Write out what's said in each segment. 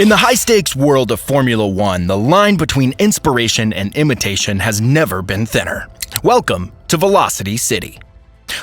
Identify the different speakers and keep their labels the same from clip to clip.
Speaker 1: In the high-stakes world of Formula One, the line between inspiration and imitation has never been thinner. Welcome to Velocity City.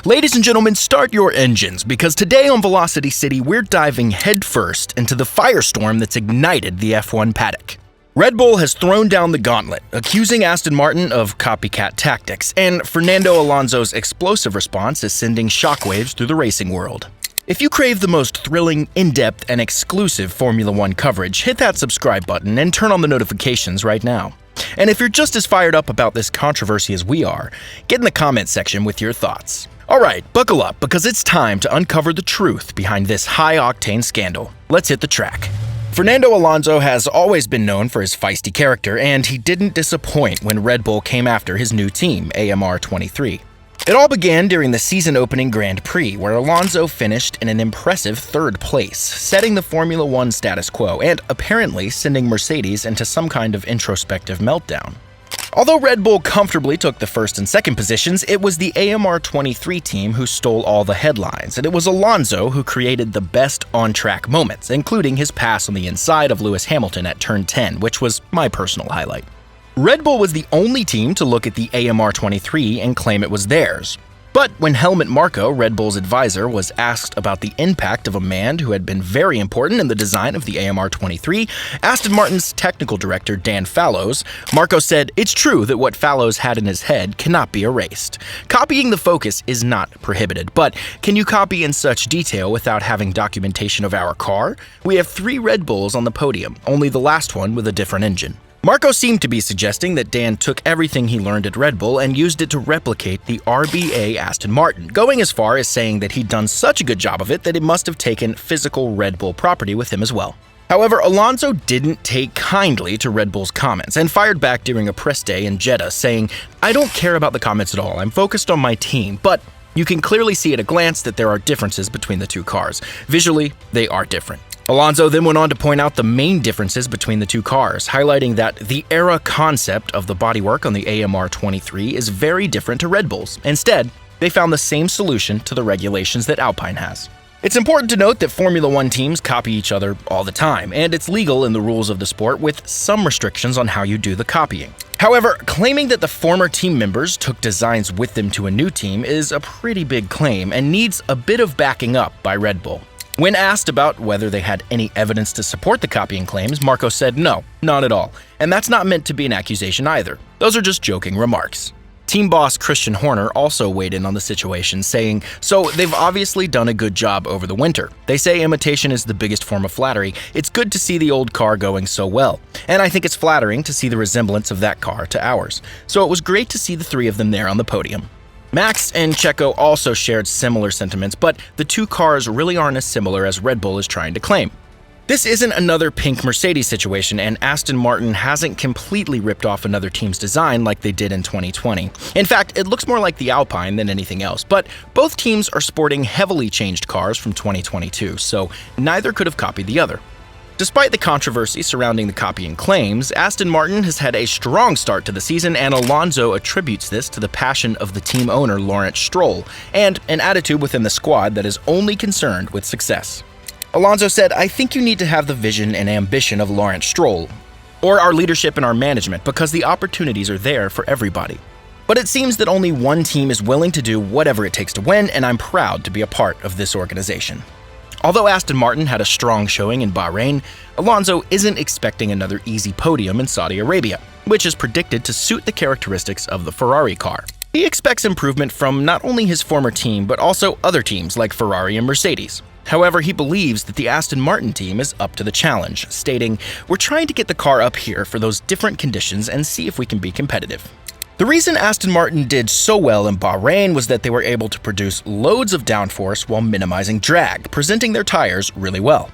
Speaker 1: Ladies and gentlemen, start your engines, because today on Velocity City, we're diving headfirst into the firestorm that's ignited the F1 paddock. Red Bull has thrown down the gauntlet, accusing Aston Martin of copycat tactics, and Fernando Alonso's explosive response is sending shockwaves through the racing world. If you crave the most thrilling, in-depth, and exclusive Formula One coverage, hit that subscribe button and turn on the notifications right now. And if you're just as fired up about this controversy as we are, get in the comments section with your thoughts. Alright, buckle up, because it's time to uncover the truth behind this high-octane scandal. Let's hit the track. Fernando Alonso has always been known for his feisty character, and he didn't disappoint when Red Bull came after his new team, AMR 23. It all began during the season-opening Grand Prix, where Alonso finished in an impressive third place, setting the Formula One status quo and apparently sending Mercedes into some kind of introspective meltdown. Although Red Bull comfortably took the first and second positions, it was the AMR 23 team who stole all the headlines, and it was Alonso who created the best on-track moments, including his pass on the inside of Lewis Hamilton at turn 10, which was my personal highlight. Red Bull was the only team to look at the AMR 23 and claim it was theirs. But when Helmut Marko, Red Bull's advisor, was asked about the impact of a man who had been very important in the design of the AMR 23, Aston Martin's technical director Dan Fallows, Marko said, "It's true that what Fallows had in his head cannot be erased. Copying the focus is not prohibited, but can you copy in such detail without having documentation of our car? We have 3 Red Bulls on the podium, only the last one with a different engine." Marko seemed to be suggesting that Dan took everything he learned at Red Bull and used it to replicate the RBA Aston Martin, going as far as saying that he'd done such a good job of it that it must have taken physical Red Bull property with him as well. However, Alonso didn't take kindly to Red Bull's comments and fired back during a press day in Jeddah, saying, "I don't care about the comments at all, I'm focused on my team, but you can clearly see at a glance that there are differences between the two cars. Visually, they are different." Alonso then went on to point out the main differences between the two cars, highlighting that the era concept of the bodywork on the AMR 23 is very different to Red Bull's. Instead, they found the same solution to the regulations that Alpine has. It's important to note that Formula One teams copy each other all the time, and it's legal in the rules of the sport with some restrictions on how you do the copying. However, claiming that the former team members took designs with them to a new team is a pretty big claim and needs a bit of backing up by Red Bull. When asked about whether they had any evidence to support the copying claims, Marko said no, not at all. And that's not meant to be an accusation either. Those are just joking remarks. Team boss Christian Horner also weighed in on the situation, saying, "So they've obviously done a good job over the winter. They say imitation is the biggest form of flattery. It's good to see the old car going so well. And I think it's flattering to see the resemblance of that car to ours. So it was great to see the 3 of them there on the podium." Max and Checo also shared similar sentiments, but the two cars really aren't as similar as Red Bull is trying to claim. This isn't another pink Mercedes situation, and Aston Martin hasn't completely ripped off another team's design like they did in 2020. In fact, it looks more like the Alpine than anything else, but both teams are sporting heavily changed cars from 2022, so neither could have copied the other. Despite the controversy surrounding the copying claims, Aston Martin has had a strong start to the season, and Alonso attributes this to the passion of the team owner Lawrence Stroll and an attitude within the squad that is only concerned with success. Alonso said, "I think you need to have the vision and ambition of Lawrence Stroll, or our leadership and our management, because the opportunities are there for everybody. But it seems that only one team is willing to do whatever it takes to win, and I'm proud to be a part of this organization." Although Aston Martin had a strong showing in Bahrain, Alonso isn't expecting another easy podium in Saudi Arabia, which is predicted to suit the characteristics of the Ferrari car. He expects improvement from not only his former team, but also other teams like Ferrari and Mercedes. However, he believes that the Aston Martin team is up to the challenge, stating, "We're trying to get the car up here for those different conditions and see if we can be competitive." The reason Aston Martin did so well in Bahrain was that they were able to produce loads of downforce while minimizing drag, presenting their tires really well.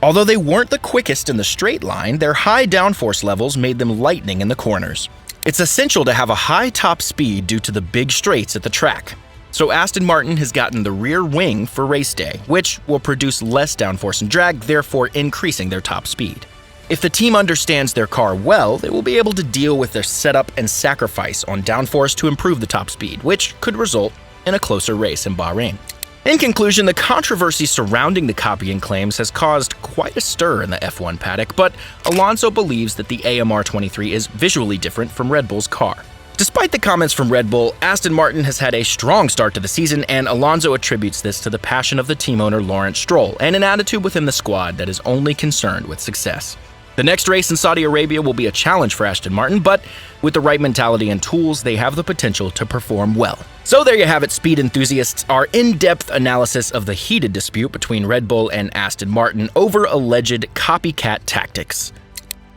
Speaker 1: Although they weren't the quickest in the straight line, their high downforce levels made them lightning in the corners. It's essential to have a high top speed due to the big straights at the track. So Aston Martin has gotten the rear wing for race day, which will produce less downforce and drag, therefore increasing their top speed. If the team understands their car well, they will be able to deal with their setup and sacrifice on downforce to improve the top speed, which could result in a closer race in Bahrain. In conclusion, the controversy surrounding the copying claims has caused quite a stir in the F1 paddock, but Alonso believes that the AMR 23 is visually different from Red Bull's car. Despite the comments from Red Bull, Aston Martin has had a strong start to the season, and Alonso attributes this to the passion of the team owner Lawrence Stroll and an attitude within the squad that is only concerned with success. The next race in Saudi Arabia will be a challenge for Aston Martin, but with the right mentality and tools, they have the potential to perform well. So there you have it, speed enthusiasts, our in-depth analysis of the heated dispute between Red Bull and Aston Martin over alleged copycat tactics.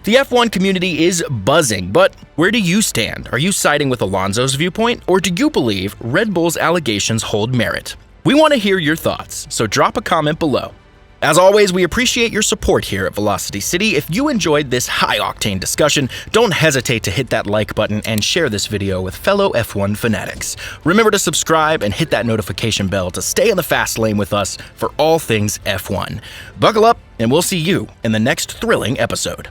Speaker 1: The F1 community is buzzing, but where do you stand? Are you siding with Alonso's viewpoint, or do you believe Red Bull's allegations hold merit? We want to hear your thoughts, so drop a comment below. As always, we appreciate your support here at Velocity City. If you enjoyed this high-octane discussion, don't hesitate to hit that like button and share this video with fellow F1 fanatics. Remember to subscribe and hit that notification bell to stay in the fast lane with us for all things F1. Buckle up, and we'll see you in the next thrilling episode.